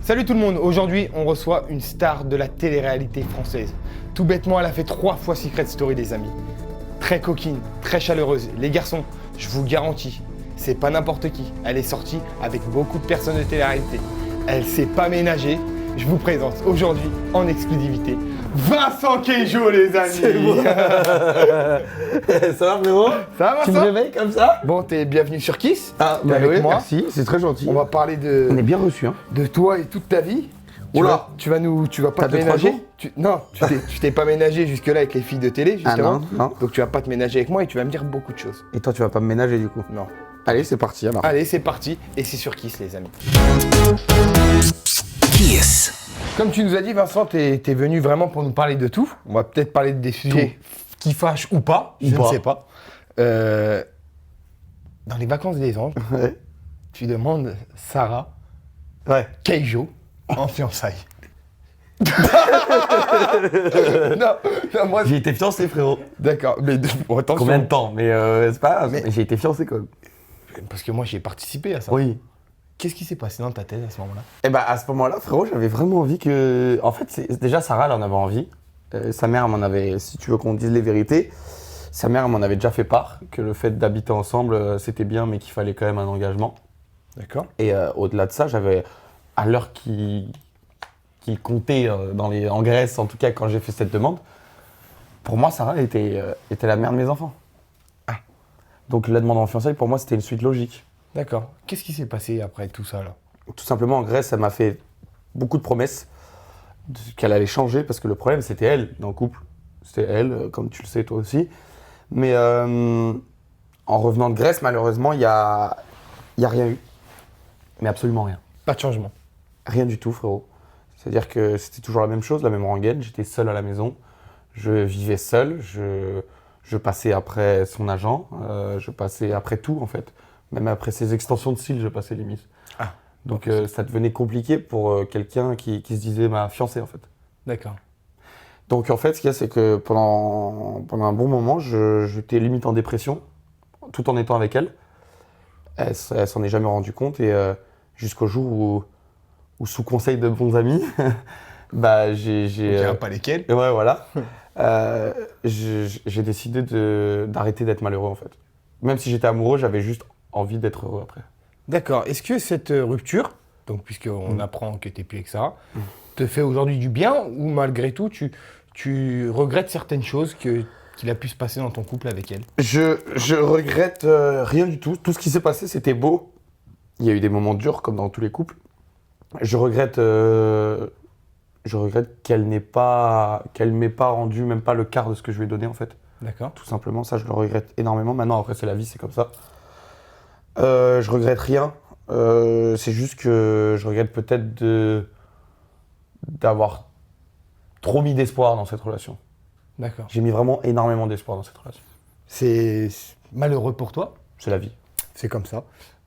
Salut tout le monde, aujourd'hui on reçoit une star de la télé-réalité française. Tout bêtement, elle a fait 3 fois Secret Story les amis. Très coquine, très chaleureuse. Les garçons, je vous garantis, c'est pas n'importe qui. Elle est sortie avec beaucoup de personnes de télé-réalité. Elle s'est pas ménagée. Je vous présente aujourd'hui en exclusivité Vincent Queijo les amis. C'est moi. Ça va frérot? Ça va Tu Vincent? me réveilles comme ça? Bon, t'es bienvenu sur Kiss. Ah, T'es avec oui, moi. merci, c'est très gentil. On va parler de, On est bien reçus, hein. de toi et toute ta vie. Oula. Tu vas pas T'as te 2-3 ménager. jours Non, tu t'es pas ménagé jusque-là avec les filles de télé, justement. non. Donc tu vas pas te ménager avec moi et tu vas me dire beaucoup de choses. Et toi, tu vas pas me ménager du coup? Non. Allez, c'est parti alors. Allez, c'est parti. Et c'est sur Kiss, les amis. Kiss. Comme tu nous as dit, Vincent, t'es venu vraiment pour nous parler de tout. On va peut-être parler des sujets qui fâchent ou pas. Je ne sais pas. Dans les vacances des anges, Ouais. tu demandes Sarah Ouais. Queijo en fiançailles. non, moi. J'ai été fiancé frérot. D'accord, mais bon, attention. Combien de temps? Mais c'est pas grave, Mais- mais j'ai été fiancé quand même. Parce que moi, j'ai participé à ça. Oui. Qu'est-ce qui s'est passé dans ta tête à ce moment-là? Et bah à ce moment-là, frérot, j'avais vraiment envie que... En fait, déjà Sarah, elle en avait envie. Sa mère m'en avait, si tu veux qu'on dise les vérités, sa mère m'en avait déjà fait part, que le fait d'habiter ensemble, c'était bien, mais qu'il fallait quand même un engagement. D'accord. Et au-delà de ça, j'avais, à l'heure qui comptait en Grèce, en tout cas quand j'ai fait cette demande, pour moi, Sarah était la mère de mes enfants. Ah. Donc la demande en fiançailles, pour moi, c'était une suite logique. D'accord. Qu'est-ce qui s'est passé après tout ça, là? Tout simplement, en Grèce, elle m'a fait beaucoup de promesses qu'elle allait changer, parce que le problème, c'était elle dans le couple. C'était elle, comme tu le sais toi aussi. Mais en revenant de Grèce, malheureusement, il y a rien eu. Mais absolument rien. Pas de changement. Rien du tout, frérot. C'est-à-dire que c'était toujours la même chose, la même rengaine. J'étais seul à la maison. Je vivais seul. Je passais après son agent. Je passais après tout, en fait. Même après ses extensions de cils, je passais limite. Ah. Donc ça devenait compliqué pour quelqu'un qui se disait ma fiancée, en fait. D'accord. Donc en fait, ce qu'il y a, c'est que pendant un bon moment, j'étais limite en dépression, tout en étant avec elle. Elle s'en est jamais rendue compte et jusqu'au jour où sous conseil de bons amis, bah j'ai... Pas lesquels. Ouais, voilà. J'ai décidé d'arrêter d'être malheureux, en fait. Même si j'étais amoureux, j'avais juste envie d'être heureux après. D'accord. Est-ce que cette rupture, donc puisqu'on apprend que t'es plus avec Sarah, te fait aujourd'hui du bien ou malgré tout tu regrettes certaines choses qu'il a pu se passer dans ton couple avec elle? Je regrette rien du tout. Tout ce qui s'est passé, c'était beau. Il y a eu des moments durs, comme dans tous les couples. Je regrette qu'elle m'ait pas rendu même pas le quart de ce que je lui ai donné, en fait. D'accord. Tout simplement, ça, je le regrette énormément. Maintenant, après, c'est la vie, c'est comme ça. Je regrette rien. C'est juste que je regrette peut-être d'avoir trop mis d'espoir dans cette relation. D'accord. J'ai mis vraiment énormément d'espoir dans cette relation. C'est malheureux pour toi, C'est la vie. c'est comme ça.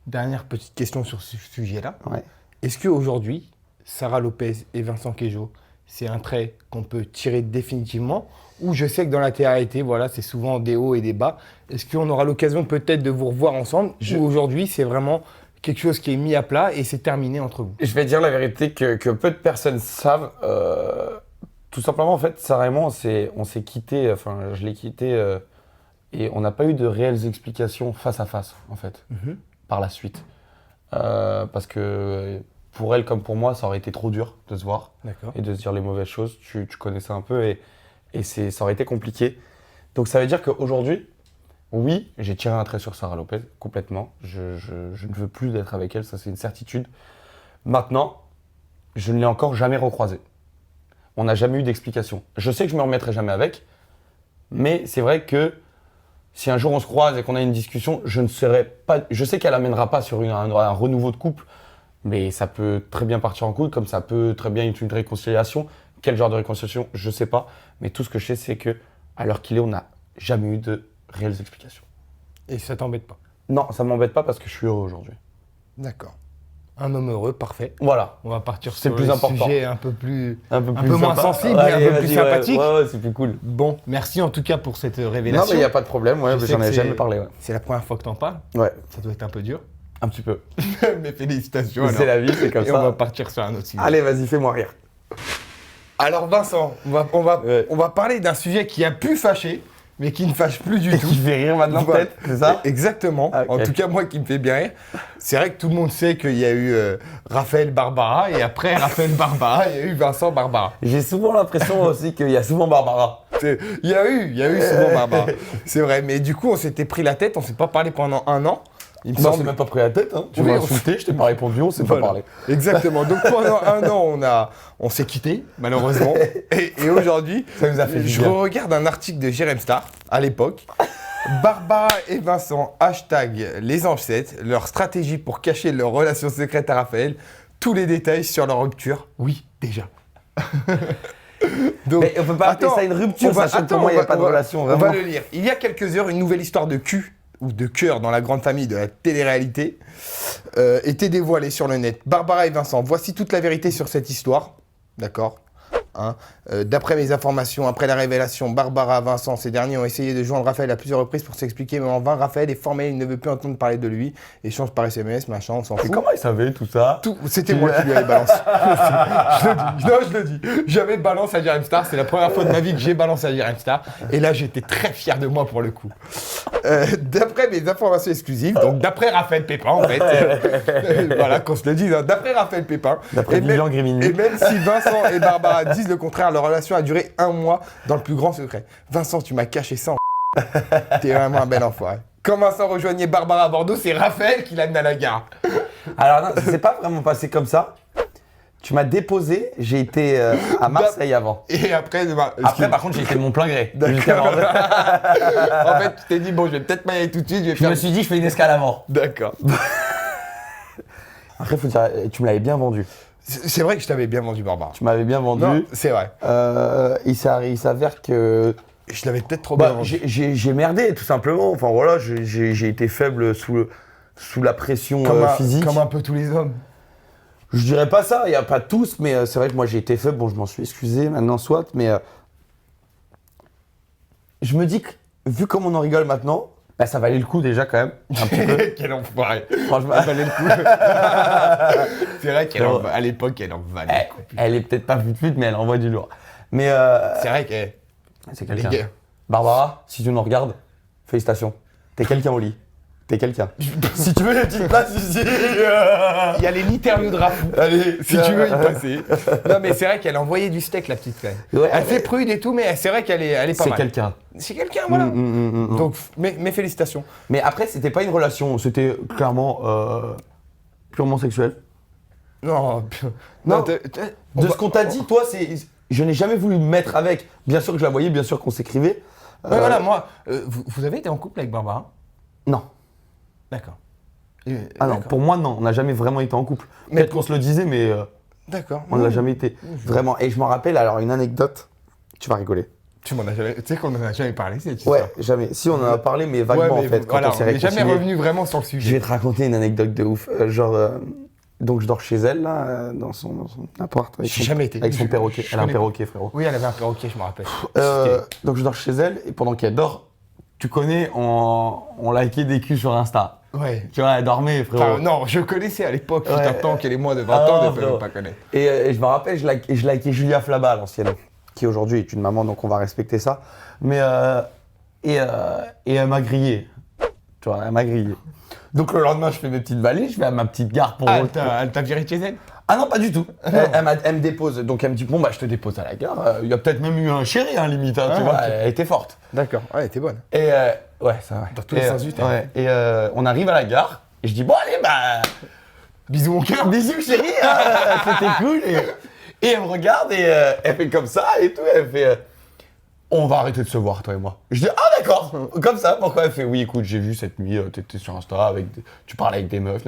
Dernière petite question sur ce sujet-là. Ouais. Est-ce qu'aujourd'hui, Sarah Lopez et Vincent Queijo, c'est un trait qu'on peut tirer définitivement? Ou je sais que dans la télé-réalité, voilà, c'est souvent des hauts et des bas. Est-ce qu'on aura l'occasion peut-être de vous revoir ensemble? Ou aujourd'hui, c'est vraiment quelque chose qui est mis à plat et c'est terminé entre vous? Je vais dire la vérité que peu de personnes savent. Tout simplement, en fait, Sarah et moi, on s'est quittés, enfin, je l'ai quitté, et on n'a pas eu de réelles explications face à face, en fait, par la suite. Parce que pour elle comme pour moi, ça aurait été trop dur de se voir D'accord. et de se dire les mauvaises choses. Tu connais ça un peu et ça aurait été compliqué. Donc ça veut dire qu'aujourd'hui, oui, j'ai tiré un trait sur Sarah Lopez, complètement. Je ne veux plus d'être avec elle, ça c'est une certitude. Maintenant, je ne l'ai encore jamais recroisée. On n'a jamais eu d'explication. Je sais que je me remettrai jamais avec, mais c'est vrai que si un jour on se croise et qu'on a une discussion, je ne serai pas. Je sais qu'elle amènera pas sur un renouveau de couple, mais ça peut très bien partir en couille, comme ça peut très bien être une réconciliation. Quel genre de réconciliation, je sais pas. Mais tout ce que je sais, c'est que à l'heure qu'il est, on n'a jamais eu de réelles explications. Et ça t'embête pas? Non, ça m'embête pas parce que je suis heureux aujourd'hui. D'accord. Un homme heureux, parfait. Voilà. On va partir C'est sur le plus le important. sujet un peu plus plus moins sympa. sensible, Ouais, mais un peu vas-y, plus sympathique. Ouais, c'est plus cool. Bon, merci en tout cas pour cette Non, révélation. mais il n'y a pas de problème, ouais, Je sais j'en que ai c'est- jamais parlé. Ouais. C'est la première fois que t'en parles. Ouais. Ça doit être un peu dur. Un petit peu. Mais félicitations. Mais c'est la vie, c'est comme Et ça. on va partir sur un autre sujet. Allez, vas-y, fais-moi rire. Alors Vincent, on va parler d'un sujet qui a pu fâcher, mais qui ne fâche plus du Et tout. qui fait rire maintenant, Voilà. peut-être, c'est ça? Exactement. Ah, ok. En tout cas, moi qui me fait bien rire. C'est vrai que tout le monde sait qu'il y a eu Raphaël Barbara, et après Raphaël Barbara, il y a eu Vincent Barbara. J'ai souvent l'impression aussi qu'il y a souvent Barbara. Il y a eu souvent Barbara. C'est vrai, mais du coup, on s'était pris la tête, on s'est pas parlé pendant un an. Il me Moi, c'est semble. même pas pris la tête, hein. Tu Oui, m'as on- insulté, je t'ai pas répondu, on s'est Voilà. pas parlé. Exactement. Donc pendant un an, on s'est quittés, malheureusement. Et aujourd'hui, Ça nous a fait du je bien. regarde un article de Jérém Star, à l'époque. Barbara et Vincent, hashtag les anges 7, leur stratégie pour cacher leur relation secrète à Raphaël. Tous les détails sur leur rupture. Oui, déjà. Donc, Mais on peut pas appeler ça une rupture, sachant que pour moi, il n'y a pas de relation, On vraiment. va le lire. Il y a quelques heures, une nouvelle histoire de cul ou de cœur dans la grande famille de la télé-réalité était dévoilée sur le net. Barbara et Vincent, voici toute la vérité sur cette histoire. D'accord. Hein. D'après mes informations, après la révélation, Barbara, Vincent, ces derniers ont essayé de joindre Raphaël à plusieurs reprises pour s'expliquer, mais en vain. Raphaël est formel, il ne veut plus entendre parler de lui. Échange par SMS, machin, on s'en Mais fout. comment il savait tout ça? C'était moi qui lui avais balancé. Je le dis. Non, je le dis. J'avais balancé à Jérém Star. C'est la première fois de ma vie que j'ai balancé à Jérém Star. Et là, j'étais très fier de moi pour le coup. D'après mes informations exclusives, donc d'après Raphaël Pépin, en fait. Voilà, qu'on se le dise. Hein, d'après Raphaël Pépin. D'après Et Vivian même- Grimini. Et même si Vincent et Barbara disent le contraire, leur relation a duré 1 mois dans le plus grand secret. Vincent, tu m'as caché ça. T'es vraiment un bel enfoiré. Quand Vincent rejoignait Barbara à Bordeaux, c'est Raphaël qui l'a amené à la gare. Alors non, ça s'est pas vraiment passé comme ça. Tu m'as déposé, j'ai été à Marseille avant. Et après, Après, par contre, j'ai été de mon plein gré. Jusqu'à D'accord. Bordeaux. En fait, tu t'es dit, bon, je vais peut-être pas y aller tout de suite, je vais Je faire... me suis dit, je fais une escale avant. D'accord. Après, faut dire, tu me l'avais bien vendu. C'est vrai que je t'avais bien vendu, Barbara. Tu m'avais bien vendu. Non, c'est vrai. Il s'avère que Je l'avais peut-être trop bien bah, vendu. j'ai merdé, tout simplement. Enfin voilà, j'ai été faible sous la pression physique. Comme un peu tous les hommes. Je dirais pas ça, il n'y a pas tous, mais c'est vrai que moi j'ai été faible. Bon, je m'en suis excusé, maintenant soit, mais je me dis que, vu comme on en rigole maintenant, bah, ça valait le coup déjà quand même, un petit peu. Quel enfoiré. Franchement, Ça valait le coup. C'est vrai Non. qu'à l'époque, elle en valait. le coup. elle est peut-être pas pute, mais elle envoie du lourd. Mais C'est vrai que... c'est Les quelqu'un. gars. Barbara, si tu nous regardes, félicitations. T'es quelqu'un au lit. T'es quelqu'un. Si tu veux une petite place ici. Il y a les interviews de Raph. Allez, Si tu veux y passer. Non, mais c'est vrai qu'elle envoyait du steak, la petite, quand même. Ouais, Elle fait prude et tout, mais c'est vrai qu'elle est pas c'est mal. quelqu'un. C'est quelqu'un, voilà. Donc, Donc, mes félicitations. mais après, c'était pas une relation, c'était clairement purement sexuel. Non, Non. on De va- ce qu'on t'a dit, toi, c'est. Je n'ai jamais voulu me mettre avec. Bien sûr que je la voyais, bien sûr qu'on s'écrivait. Ouais, voilà, moi, vous avez été en couple avec Barbara? Non. D'accord. Ah non, D'accord. pour moi, non. On n'a jamais vraiment été en couple. Mais Peut-être qu'on se le disait, mais D'accord. on ne l'a jamais été. Vraiment. Et je m'en rappelle, alors, une anecdote. Tu vas rigoler. Tu m'en as jamais... Tu sais qu'on en a jamais parlé, cette Ouais, histoire. jamais. Si, on en a parlé, mais vaguement, Ouais, mais en fait, quand voilà, on s'est n'est jamais réconciliés. revenu vraiment sur le Je vais sujet. te raconter une anecdote de ouf. Donc, je dors chez elle, là, dans son appart. Avec J'ai son- jamais été. Avec son Je- perroquet. je Elle a un connais perroquet, frérot. Oui, elle avait un perroquet, je me rappelle. Donc, je dors chez elle, et pendant qu'elle dort, tu connais, on likait des culs sur Insta. Ouais. Tu vois, elle dormait, frérot. Enfin, non, je connaissais à l'époque, Ouais. fut un temps qu'elle est moins de 20 Ah, ans, de frérot. pas connaître. Et je me rappelle, je likais Julia Flaba, l'ancienne, qui aujourd'hui est une maman, donc on va respecter ça. Mais et elle m'a grillé. Tu vois, elle m'a grillé. Donc le lendemain, je fais mes petites valises, je vais à ma petite gare pour. Ah, elle t'a viré de chez elle? Ah non, pas du tout. Elle me dépose. Donc elle me dit bon bah je te dépose à la gare. Il y a peut-être même eu un chéri, hein, limite. Hein, tu Ah, vois, ok. elle était forte. D'accord, ouais, elle était bonne. Et ouais, ça va. Dans tous les sens du terme. Ouais. Et on arrive à la gare. Et je dis bon allez bah. Bisous mon cœur. Bisous chérie, hein, c'était cool. Et elle me regarde et elle fait comme ça et tout. Elle fait on va arrêter de se voir, toi et moi. Je dis ah d'accord, comme ça. Pourquoi? Elle fait oui, écoute, j'ai vu cette nuit, t'étais sur Insta, tu parlais avec des meufs.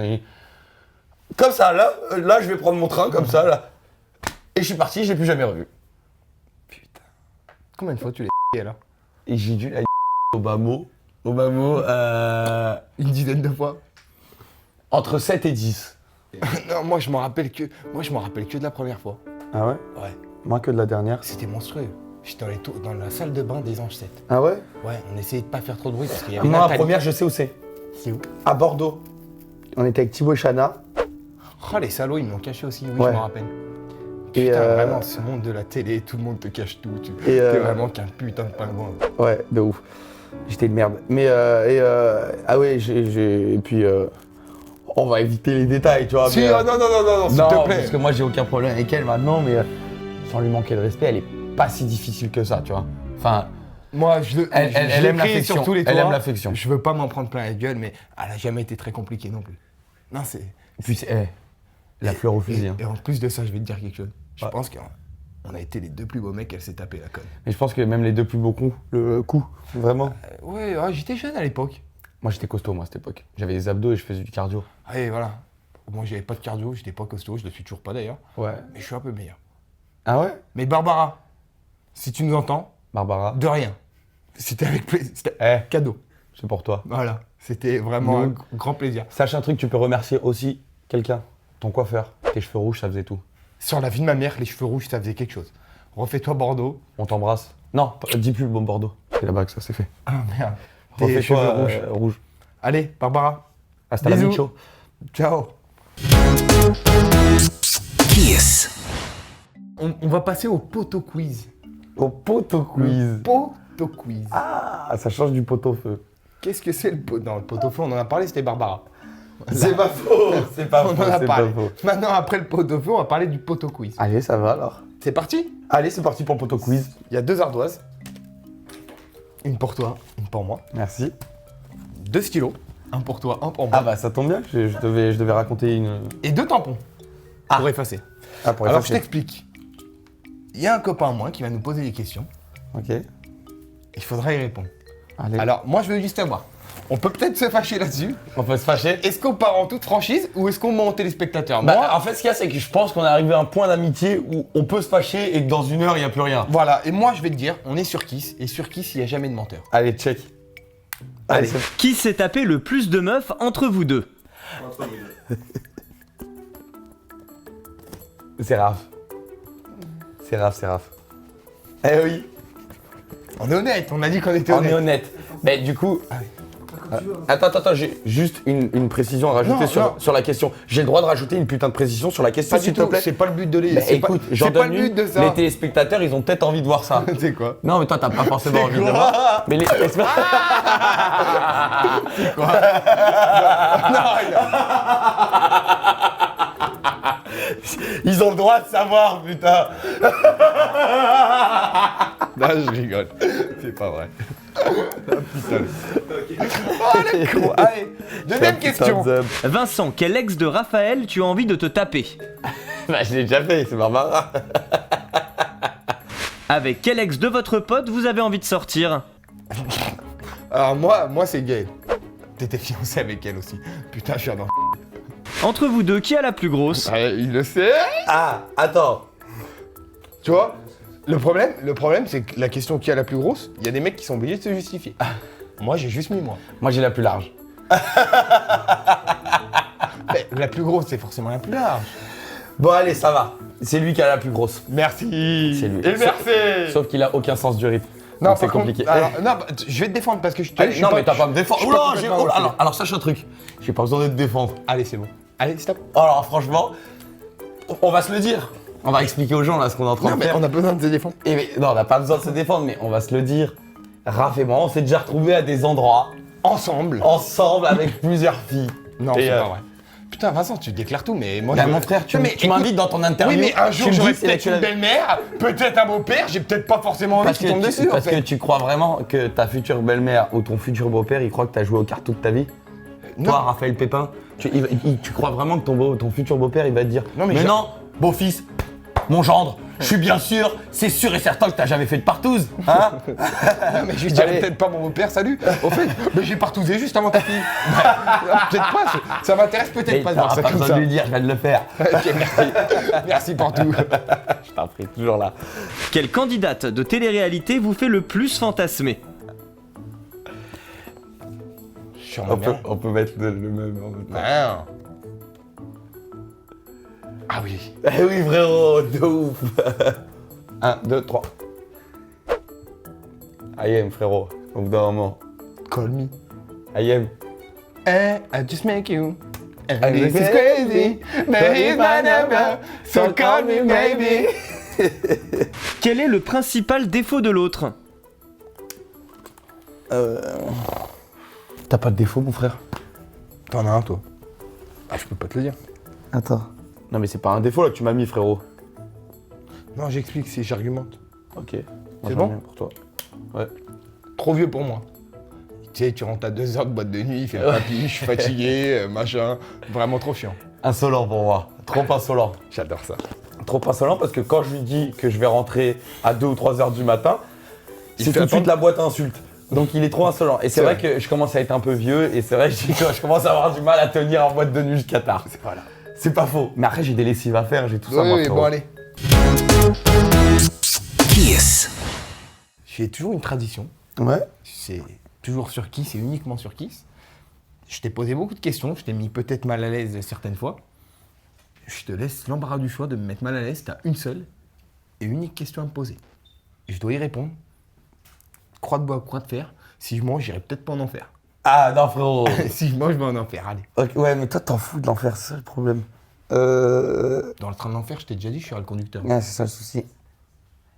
Comme ça, là, je vais prendre mon train, comme ça, là. Et je suis parti, je l'ai plus jamais revu. Putain. Combien de fois tu l'as alors? Et j'ai dû la au bas mot. Au bas mot, Une dizaine de fois. entre 7 et 10. Non, moi je m'en rappelle que de la première fois. Ah ouais? Ouais. Moins que de la dernière. C'était monstrueux. J'étais dans la salle de bain des Anges 7. Ah ouais? Ouais, on essayait de pas faire trop de bruit parce qu'il y avait Moi, la Nathalie. première, je sais où c'est. C'est où? À Bordeaux. on était avec Thibaut et Chana. Oh, les salauds, ils me l'ont caché aussi, oui, Ouais. je me rappelle. Et Putain, vraiment, ce monde de la télé, tout le monde te cache tout. T'es vraiment qu'un putain de pingouin. Ouais, de ouf. J'étais une merde. Mais ah ouais, et puis on va éviter les détails, tu vois. Si, mais, oh, non, s'il te plaît. parce que moi j'ai aucun problème avec elle maintenant, mais sans lui manquer de respect, elle est pas si difficile que ça, tu vois. Enfin, Moi, elle aime l'affection. sur tous les Elle toits. aime l'affection. Je veux pas m'en prendre plein la gueule, mais elle a jamais été très compliquée non plus. Non, c'est. Et puis la fleur au fusil. Hein. Et en plus de ça, je vais te dire quelque chose. Je Ouais. pense qu'on a été les deux plus beaux mecs qu'elle s'est tapé la conne. Mais je pense que même les deux plus beaux coups, le coup, vraiment. Ouais, j'étais jeune à l'époque. Moi j'étais costaud, moi, à cette époque. J'avais des abdos et je faisais du cardio. Et voilà. Moi, j'avais pas de cardio, j'étais pas costaud, je le suis toujours pas d'ailleurs. Ouais. Mais je suis un peu meilleur. Ah ouais? Mais Barbara, si tu nous entends, Barbara, de rien. C'était avec plaisir. C'était cadeau. c'est pour toi. Voilà. C'était vraiment Nous- un grand plaisir. Sache un truc, tu peux remercier aussi quelqu'un. Ton coiffeur. Tes cheveux rouges, ça faisait tout. Sur la vie de ma mère, les cheveux rouges, ça faisait quelque chose. Refais-toi Bordeaux. On t'embrasse. Non, dis plus le bon Bordeaux. C'est là-bas que ça s'est fait. Ah merde. Tes Refais-toi cheveux rouges. rouge. Allez, Barbara. Hasta la Bisous. micho. Ciao. Kiss. On va passer au poteau quiz. Au poteau quiz. Poteau quiz. Ah, ça change du pot-au-feu. Qu'est-ce que c'est le poteau? Non, le pot-au-feu, on en a parlé, c'était Barbara. C'est pas faux. C'est pas On faux. en a C'est pas parlé. faux. Maintenant, après le pot-au-feu, on va parler du poteau quiz. Allez, ça va alors. C'est parti. Allez, c'est parti pour le poteau quiz. Il y a 2 ardoises. Une pour toi, une pour moi. Merci. 2 stylos. Un pour toi, un pour moi. Ah bah ça tombe bien. Je devais raconter une. Et 2 tampons. Ah. Pour effacer. Ah pour Alors, je effacer. t'explique. Il y a un copain à moi qui va nous poser des questions. Ok. Il faudra y répondre. Allez. Alors, moi, je veux juste savoir. On peut peut-être se fâcher là-dessus. on peut se fâcher. Est-ce qu'on part en toute franchise ou est-ce qu'on ment aux téléspectateurs? Bah, Moi, en fait, ce qu'il y a, c'est que je pense qu'on est arrivé à un point d'amitié où on peut se fâcher et que dans une heure, il n'y a plus rien. voilà. Et moi, je vais te dire, on est sur Kiss. Et sur Kiss, il n'y a jamais de menteur. Allez, check. Allez. c'est- Qui s'est tapé le plus de meufs entre vous deux? C'est Raph. C'est Raph. Eh oui, On est honnête. On a dit qu'on était on est honnête. honnête. Mais du coup. Attends, j'ai juste une précision à rajouter Non. sur la question. J'ai le droit de rajouter une putain de précision sur la question, Pas du s'il te tout. plaît. C'est pas le but de les. Bah, c'est pas- écoute, j'en c'est pas donne le but une. de ça. Les téléspectateurs, ils ont peut-être envie de voir ça. C'est quoi? Non, mais toi, t'as pas forcément envie de le voir. Mais les. Ils ont le droit de savoir, putain. Là, je rigole. C'est pas vrai. Putain. Oh, les cons. Allez, deuxième question. Vincent, quel ex de Raphaël tu as envie de te taper? Bah, je l'ai déjà fait, c'est Barbara. Avec quel ex de votre pote vous avez envie de sortir? Alors, moi c'est Gaël. T'étais fiancé avec elle aussi. Putain, je suis dans. Entre vous deux, qui a la plus grosse? Il le sait. Ah, attends. Tu vois, le problème, c'est que la question qui a la plus grosse, il y a des mecs qui sont obligés de se justifier. Moi, j'ai juste mis moi. Moi, j'ai la plus large. Mais la plus grosse, c'est forcément la plus large. Bon, allez, ça va. C'est lui qui a la plus grosse. Merci. C'est lui. Et merci. Sauf qu'il a aucun sens du rythme. Non, Donc c'est par contre, compliqué. alors, non, bah, je vais te défendre parce que je te. Allez, je suis non, mais t'as pas à me je défendre. suis Oh pas là, complètement oh, refait. alors sache un truc. J'ai pas besoin de te défendre. Allez, c'est bon. Allez, stop. Alors, franchement, on va se le dire. On va expliquer aux gens là ce qu'on est en train Non, de mais faire. on a besoin de se défendre. Non, on n'a pas besoin de se défendre, mais on va se le dire. Raph et moi, on s'est déjà retrouvés à des endroits, Ensemble. ensemble, avec plusieurs filles. Non, Et, c'est pas vrai. Putain, Vincent, tu déclares tout, mais moi. Bah, je- mon frère, tu Non, mais tu m'invites écoute- dans ton interview. Oui, mais un tu jour, me j'aurai dis c'est peut-être une laquelle- belle-mère, peut-être un beau-père, j'ai peut-être pas forcément envie Parce qu'il tombe dessus, en parce que fait. tu crois vraiment que ta future belle-mère ou ton futur beau-père, il croit que t'as joué aux cartes toute ta vie? Non. Toi, Raphaël Pépin, tu crois vraiment que ton futur beau-père, il va te dire Non, mais mais j'ai- non, beau-fils, mon gendre, je suis bien sûr, c'est sûr et certain que t'as jamais fait de partouze, hein? Non, mais je lui dirais Allez. peut-être pas mon beau-père, salut. Au fait, mais j'ai partousé juste avant ta fille. Bah, peut-être pas, ça m'intéresse peut-être Mais pas de voir t'auras ça pas comme besoin ça. de lui dire, je viens de le faire. Ok, merci. Merci pour tout. Je t'en prie, toujours là. Quelle candidate de télé-réalité vous fait le plus fantasmer? Sûrement bien. On peut mettre le même en même temps. Non. Ah oui. Eh oui, frérot, de ouf. 1, 2, 3. I am, frérot, au bout d'un moment. Call me. I am. I just make you. This is crazy, but it's my number, so call me maybe. Quel est le principal défaut de l'autre? T'as pas de défaut, mon frère? T'en as un, toi? Ah, je peux pas te le dire. Attends. Non, mais c'est pas un défaut là que tu m'as mis, frérot. Non, j'explique, si j'argumente. Ok. Moi, C'est j'en bon ai un pour toi. Ouais. Trop vieux pour moi. Tu sais, tu rentres à 2 heures de boîte de nuit, il fait papy, je suis fatigué, machin. Vraiment trop chiant. Insolent pour moi. Trop insolent. J'adore ça. Trop insolent parce que quand je lui dis que je vais rentrer à 2 ou 3 heures du matin, Il c'est fait tout de suite attendre. la boîte à insultes. Donc il est trop insolent. Et c'est vrai que je commence à être un peu vieux et c'est vrai que je commence à avoir du mal à tenir en boîte de nuit jusqu'à tard. Voilà. C'est pas faux. Mais après j'ai des lessives à faire, j'ai tout ça. moi, Oui, frérot. bon, allez. Kiss. J'ai toujours une tradition. Ouais. C'est toujours sur Kiss et uniquement sur Kiss. Je t'ai posé beaucoup de questions, je t'ai mis peut-être mal à l'aise certaines fois. Je te laisse l'embarras du choix de me mettre mal à l'aise. T'as une seule et unique question à me poser. Je dois y répondre. Croix de bois, croix de fer. Si je mange, j'irai peut-être pas en enfer. Ah non frérot. Si je mange, je vais en enfer. Allez. Ok, ouais mais toi t'en fous de l'enfer, c'est ça le problème. Dans le train de l'enfer, je t'ai déjà dit, je serai le conducteur. Ouais, c'est ça le souci.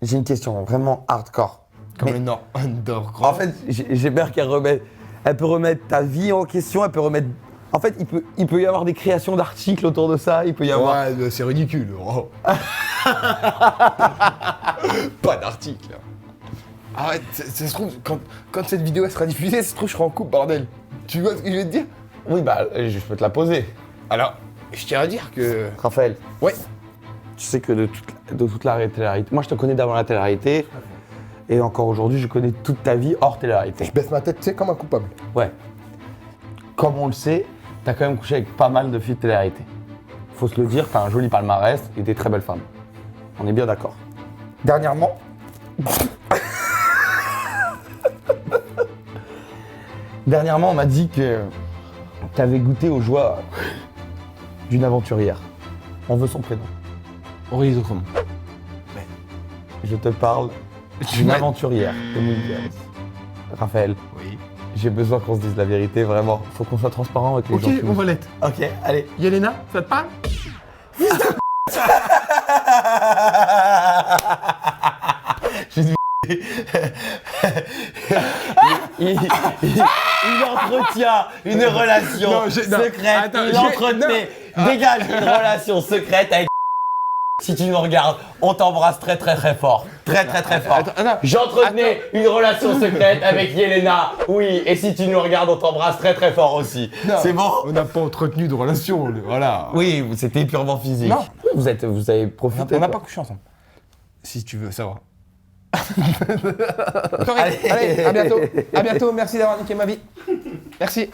J'ai une question vraiment hardcore. Comme Mais- le Nord. Nord. En fait, j'ai peur qu'elle remette. Elle peut remettre ta vie en question, elle peut remettre. En fait, il peut y avoir des créations d'articles autour de ça, il peut y avoir. Ouais, c'est ridicule. Oh. Pas d'article. Arrête, ça se trouve, quand cette vidéo elle sera diffusée, ça se trouve, je serai en couple, bordel. Tu vois ce que je vais te dire? Oui, bah, je peux te la poser. Alors, je tiens à dire que. Raphaël, Ouais. tu sais que de toute la télé-réalité. Moi, je te connais d'avant la télé-réalité. Et encore aujourd'hui, je connais toute ta vie hors télé-réalité. Je baisse ma tête, tu sais, comme un coupable. Ouais. Comme on le sait, t'as quand même couché avec pas mal de filles de télé-réalité. Faut se le dire, t'as un joli palmarès et des très belles femmes. On est bien d'accord. Dernièrement. Dernièrement, on m'a dit que t'avais goûté aux joies d'une aventurière. On veut son prénom. Aurélie Autrement. Je te parle d'une m'as- aventurière de Mouldiaz. Raphaël, Oui. j'ai besoin qu'on se dise la vérité, vraiment. Faut qu'on soit transparent avec les Ok, gens. qui on nous- va l'être. Ok, allez. Yelena, ça te parle? Il entretient une relation Non, non, secrète. attends, il entretenait, dégage une relation secrète avec. Si tu nous regardes, on t'embrasse très très très fort. Très très très fort. Attends, J'entretenais une relation secrète avec Yelena. Oui, et si tu nous regardes, on t'embrasse très très fort aussi. Non, C'est bon? On n'a pas entretenu de relation, voilà. Oui, c'était purement physique. Non. Vous avez profité. On n'a quoi. pas couché ensemble. Si tu veux savoir. Allez. Allez, à bientôt. À bientôt, merci d'avoir niqué ma vie. Merci.